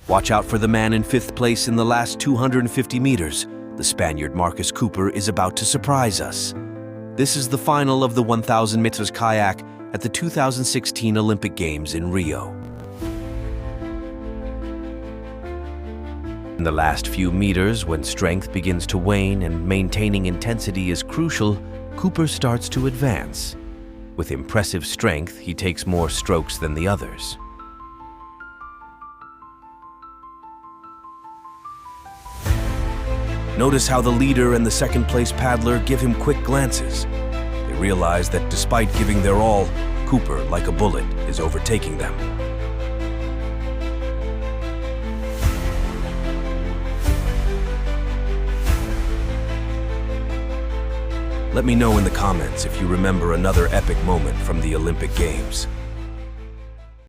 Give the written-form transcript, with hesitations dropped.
Watch out for the man in 5th place in the last 250 meters. The Spaniard Marcus Cooper is about to surprise us. This is the final of the 1,000 meters kayak at the 2016 Olympic Games in Rio. In the last few meters, when strength begins to wane and maintaining intensity is crucial, Cooper starts to advance. With impressive strength, he takes more strokes than the others. Notice how the leader and the second-place paddler give him quick glances. They realize that despite giving their all, Cooper, like a bullet, is overtaking them. Let me know in the comments if you remember another epic moment from the Olympic Games.